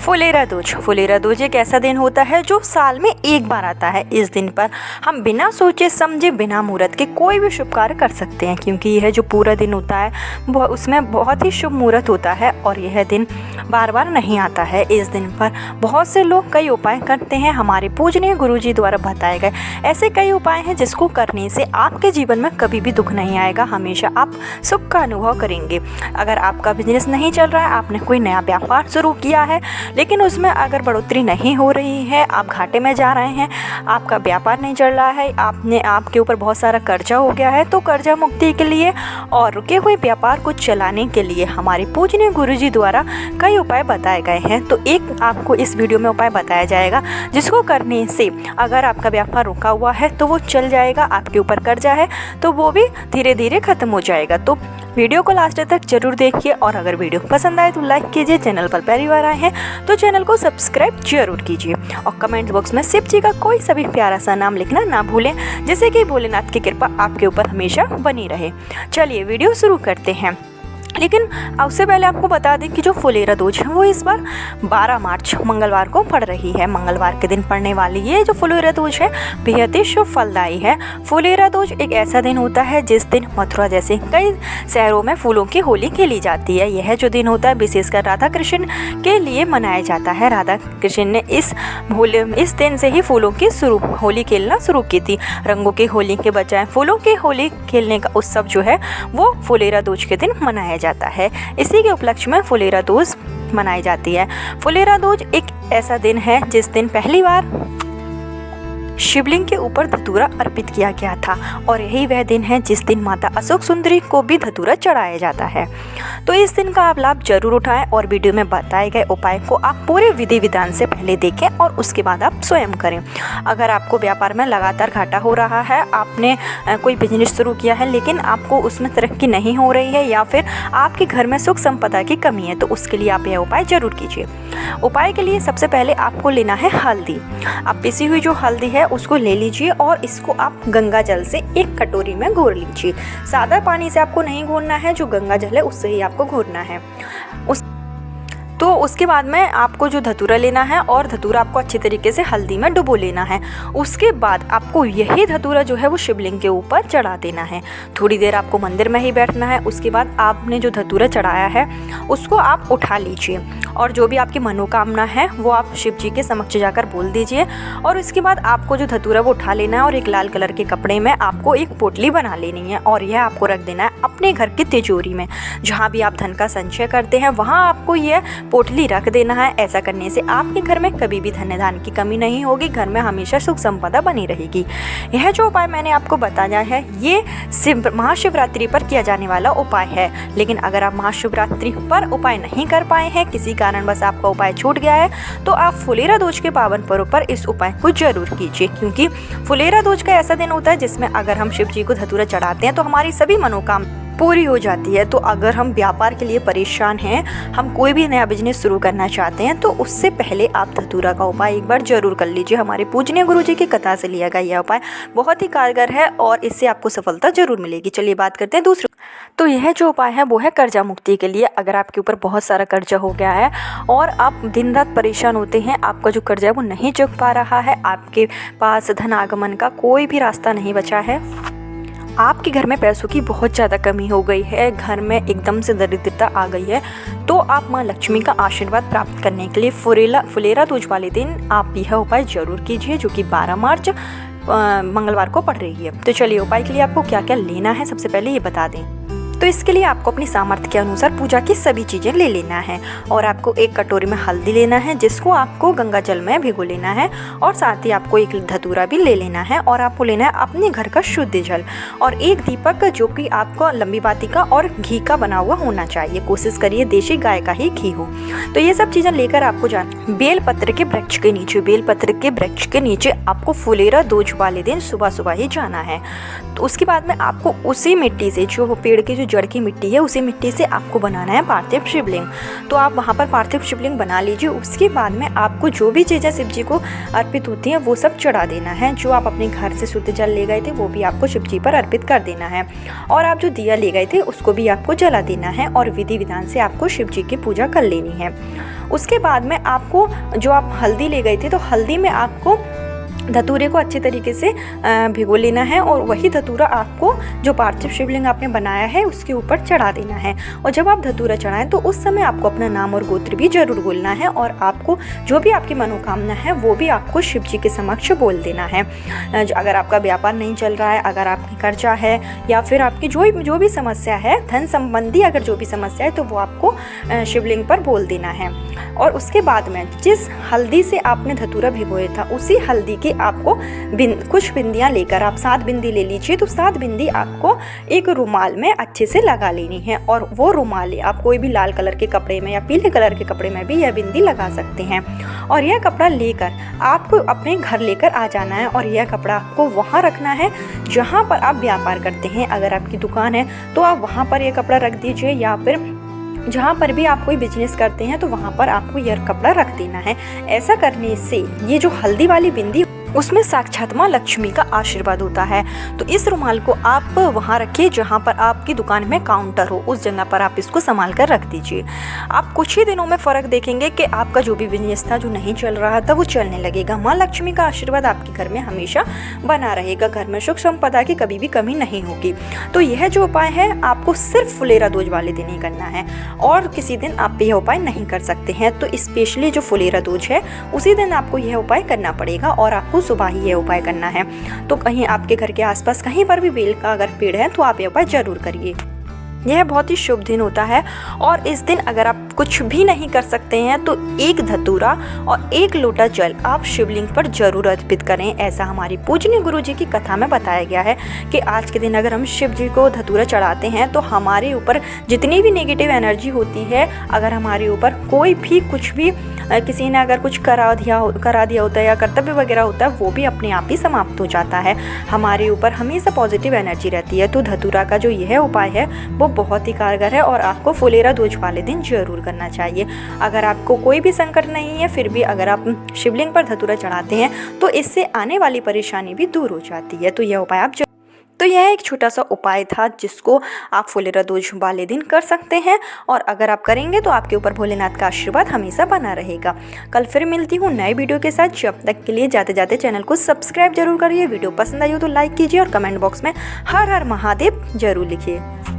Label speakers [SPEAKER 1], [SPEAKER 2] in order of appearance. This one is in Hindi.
[SPEAKER 1] फुलेरा दूज एक ऐसा दिन होता है जो साल में एक बार आता है। इस दिन पर हम बिना सोचे समझे, बिना मुहूर्त के कोई भी शुभ कार्य कर सकते हैं, क्योंकि यह जो पूरा दिन होता है उसमें बहुत ही शुभ मुहूर्त होता है और यह दिन बार बार नहीं आता है। इस दिन पर बहुत से लोग कई उपाय करते हैं। हमारे पूजनीय गुरुजी द्वारा बताए गए ऐसे कई उपाय हैं जिसको करने से आपके जीवन में कभी भी दुख नहीं आएगा, हमेशा आप सुख का अनुभव करेंगे। अगर आपका बिजनेस नहीं चल रहा है, आपने कोई नया व्यापार शुरू किया है लेकिन उसमें अगर बढ़ोतरी नहीं हो रही है, आप घाटे में जा रहे हैं, आपका व्यापार नहीं चल रहा है, आपके ऊपर बहुत सारा कर्जा हो गया है, तो कर्जा मुक्ति के लिए और रुके हुए व्यापार को चलाने के लिए हमारे पूजनीय गुरुजी द्वारा कई उपाय बताए गए हैं। तो एक आपको इस वीडियो में उपाय बताया जाएगा जिसको करने से अगर आपका व्यापार रुका हुआ है तो वो चल जाएगा, आपके ऊपर कर्जा है तो वो भी धीरे धीरे खत्म हो जाएगा। तो वीडियो को लास्ट तक जरूर देखिए और अगर वीडियो पसंद आए तो लाइक कीजिए। चैनल पर पहली बार आए हैं तो चैनल को सब्सक्राइब जरूर कीजिए और कमेंट बॉक्स में शिव जी का कोई सा भी प्यारा सा नाम लिखना ना भूलें, जिससे कि भोलेनाथ की कृपा आपके ऊपर हमेशा बनी रहे। चलिए वीडियो शुरू करते हैं। लेकिन उससे पहले आपको बता दें कि जो फुलेरा दूज है वो इस बार 12 मार्च मंगलवार को पड़ रही है। मंगलवार के दिन पड़ने वाली ये जो फुलेरा दूज है बेहद ही शुभ फलदायी है। फुलेरा दूज एक ऐसा दिन होता है जिस दिन मथुरा जैसे कई शहरों में फूलों की होली खेली जाती है। यह जो दिन होता है विशेषकर राधा कृष्ण के लिए मनाया जाता है। राधा कृष्ण ने इस दिन से ही फूलों की होली खेलना शुरू की थी। रंगों की होली के बजाय फूलों की होली खेलने का उत्सव जो है वो फुलेरा दूज के दिन मनाया जाता है। इसी के उपलक्ष्य में फुलेरा दूज मनाई जाती है। फुलेरा दूज एक ऐसा दिन है जिस दिन पहली बार शिवलिंग के ऊपर धतूरा अर्पित किया गया था और यही वह दिन है जिस दिन माता अशोक सुंदरी को भी धतूरा चढ़ाया जाता है। तो इस दिन का आप लाभ जरूर उठाएं और वीडियो में बताए गए उपाय को आप पूरे विधि विधान से पहले देखें और उसके बाद आप स्वयं करें। अगर आपको व्यापार में लगातार घाटा हो रहा है, आपने कोई बिजनेस शुरू किया है लेकिन आपको उसमें तरक्की नहीं हो रही है या फिर आपके घर में सुख संपदा की कमी है, तो उसके लिए आप यह उपाय जरूर कीजिए। उपाय के लिए सबसे पहले आपको लेना है हल्दी। आप पिसी हुई जो हल्दी है उसको ले लीजिए और इसको आप गंगा जल से एक कटोरी में घोर लीजिए। सादा पानी से आपको नहीं घोरना है, जो गंगा जल है उससे ही आपको घोरना है। तो उसके बाद में आपको जो धतूरा लेना है और धतूरा आपको अच्छे तरीके से हल्दी में डुबो लेना है। उसके बाद आपको यही धतूरा जो है वो शिवलिंग के ऊपर चढ़ा देना है। थोड़ी देर आपको मंदिर में ही बैठना है। उसके बाद आपने जो धतूरा चढ़ाया है उसको आप उठा लीजिए और जो भी आपकी मनोकामना है वो आप शिव जी के समक्ष जाकर बोल दीजिए। और इसके बाद आपको जो धतूरा वो उठा लेना है और एक लाल कलर के कपड़े में आपको एक पोटली बना लेनी है और यह आपको रख देना है अपने घर की तिजोरी में। जहाँ भी आप धन का संचय करते हैं वहाँ आपको यह पोटली रख देना है। ऐसा करने से आपके घर में कभी भी धन धान्य की कमी नहीं होगी, घर में हमेशा सुख संपदा बनी रहेगी। यह जो उपाय मैंने आपको बताया है ये महाशिवरात्रि पर किया जाने वाला उपाय है। लेकिन अगर आप महाशिवरात्रि पर उपाय नहीं कर पाए हैं, किसी कारणवश आपका उपाय छूट गया है, तो आप फुलेरा दूज के पावन पर्व पर इस उपाय को जरूर कीजिए, क्योंकि फुलेरा दूज का ऐसा दिन होता है जिसमें अगर हम शिव जी को धतूरा चढ़ाते हैं तो हमारी सभी मनोकामना पूरी हो जाती है। तो अगर हम व्यापार के लिए परेशान हैं, हम कोई भी नया बिजनेस शुरू करना चाहते हैं, तो उससे पहले आप धतूरा का उपाय एक बार जरूर कर लीजिए। हमारे पूजनीय गुरुजी की कथा से लिया गया यह उपाय बहुत ही कारगर है और इससे आपको सफलता जरूर मिलेगी। चलिए बात करते हैं दूसरे। तो यह जो उपाय है वो है कर्जा मुक्ति के लिए। अगर आपके ऊपर बहुत सारा कर्जा हो गया है और आप दिन रात परेशान होते हैं, आपका जो कर्जा है वो नहीं चुक पा रहा है, आपके पास धन आगमन का कोई भी रास्ता नहीं बचा है, आपके घर में पैसों की बहुत ज़्यादा कमी हो गई है, घर में एकदम से दरिद्रता आ गई है, तो आप माँ लक्ष्मी का आशीर्वाद प्राप्त करने के लिए फुलेरा दूज वाले दिन आप यह उपाय जरूर कीजिए, जो कि 12 मार्च मंगलवार को पड़ रही है। तो चलिए उपाय के लिए आपको क्या क्या लेना है सबसे पहले ये बता दें। तो इसके लिए आपको अपनी सामर्थ्य के अनुसार पूजा की सभी चीज़ें ले लेना है और आपको एक कटोरी में हल्दी लेना है जिसको आपको गंगा जल में भिगो लेना है और साथ ही आपको एक धतूरा भी ले लेना है और आपको लेना है अपने घर का शुद्ध जल और एक दीपक जो कि आपको लंबी बाती का और घी का बना हुआ होना चाहिए। कोशिश करिए देशी गाय का ही घी हो। तो ये सब चीज़ें लेकर आपको जाना बेलपत्र के वृक्ष के नीचे आपको फुलेरा दूज वाले दिन सुबह सुबह ही जाना है। तो उसके बाद में आपको उसी मिट्टी से, जो पेड़ की जो जड़ की मिट्टी है, उसी मिट्टी से आपको बनाना है पार्थिव शिवलिंग। तो आप वहाँ पर पार्थिव शिवलिंग बना लीजिए। उसके बाद में आपको जो भी चीज़ें शिव जी को अर्पित होती हैं वो सब चढ़ा देना है। जो आप अपने घर से शुद्ध जल ले गए थे वो भी आपको शिव जी पर अर्पित कर देना है और आप जो दिया ले गए थे उसको भी आपको जला देना है और विधि विधान से आपको शिव जी की पूजा कर लेनी है। उसके बाद में आपको जो आप हल्दी ले गए थे तो हल्दी में आपको धतूरे को अच्छे तरीके से भिगो लेना है और वही धतूरा आपको जो पार्थिव शिवलिंग आपने बनाया है उसके ऊपर चढ़ा देना है। और जब आप धतूरा चढ़ाएं तो उस समय आपको अपना नाम और गोत्र भी जरूर बोलना है और आपको जो भी आपकी मनोकामना है वो भी आपको शिव जी के समक्ष बोल देना है। अगर आपका व्यापार नहीं चल रहा है, अगर आपकी कर्जा है या फिर आपकी जो भी समस्या है, धन संबंधी अगर जो भी समस्या है, तो वो आपको शिवलिंग पर बोल देना है। और उसके बाद में जिस हल्दी से आपने धतूरा भिगोया था उसी हल्दी के आपको कुछ बिंदियां लेकर, आप 7 बिंदी ले लीजिए, तो 7 बिंदी आपको एक रुमाल में अच्छे से लगा लेनी है। और वो रुमाल आप कोई भी लाल कलर के कपड़े में या पीले कलर के कपड़े में भी यह बिंदी लगा सकते हैं। और यह कपड़ा लेकर आपको अपने घर लेकर आ जाना है और यह कपड़ा आपको वहाँ रखना है जहाँ पर आप व्यापार करते हैं। अगर आपकी दुकान है तो आप वहाँ पर यह कपड़ा रख दीजिए, या फिर जहाँ पर भी आप कोई बिजनेस करते हैं तो वहाँ पर आपको यह कपड़ा रख देना है। ऐसा करने से ये जो हल्दी वाली बिंदी उसमें साक्षात माँ लक्ष्मी का आशीर्वाद होता है। तो इस रुमाल को आप वहाँ रखिए जहाँ पर आपकी दुकान में काउंटर हो, उस जगह पर आप इसको संभाल कर रख दीजिए। आप कुछ ही दिनों में फ़र्क देखेंगे कि आपका जो भी बिजनेस था जो नहीं चल रहा था वो चलने लगेगा। माँ लक्ष्मी का आशीर्वाद आपके घर में हमेशा बना रहेगा, घर में सुख संपदा की कभी भी कमी नहीं होगी। तो यह जो उपाय है आपको सिर्फ फुलेरा दूज वाले दिन ही करना है और किसी दिन आप यह उपाय नहीं कर सकते हैं। तो स्पेशली जो फुलेरा दूज है उसी दिन आपको यह उपाय करना पड़ेगा और आपको सुबह ही ये उपाय करना है। तो कहीं आपके घर के आसपास कहीं पर भी बेल का अगर पेड़ है तो आप ये उपाय जरूर करिए। यह बहुत ही शुभ दिन होता है और इस दिन अगर आप कुछ भी नहीं कर सकते हैं तो एक धतूरा और एक लोटा जल आप शिवलिंग पर जरूर अर्पित करें। ऐसा हमारी पूजनीय गुरु जी की कथा में बताया गया है कि आज के दिन अगर हम शिव जी को धतूरा चढ़ाते हैं तो हमारे ऊपर जितनी भी नेगेटिव एनर्जी होती है, अगर हमारे ऊपर कोई भी कुछ भी किसी ने अगर कुछ करा दिया होता है या कर्तव्य वगैरह होता है, वो भी अपने आप ही समाप्त हो जाता है। हमारे ऊपर हमेशा पॉजिटिव एनर्जी रहती है। तो धतूरा का जो यह उपाय है वो बहुत ही कारगर है और आपको फुलेरा दूज वाले दिन जरूर करना चाहिए। अगर आपको कोई भी संकट नहीं है फिर भी अगर आप शिवलिंग पर धतूरा चढ़ाते हैं तो इससे आने वाली परेशानी भी दूर हो जाती है। तो यह उपाय आप तो यह एक छोटा सा उपाय था जिसको आप फुलेरा दूज वाले दिन कर सकते हैं और अगर आप करेंगे तो आपके ऊपर भोलेनाथ का आशीर्वाद हमेशा बना रहेगा। कल फिर मिलती हूँ नए वीडियो के साथ। जब तक के लिए जाते जाते चैनल को सब्सक्राइब जरूर करिए, वीडियो पसंद आई हो तो लाइक कीजिए और कमेंट बॉक्स में हर हर महादेव जरूर लिखिए।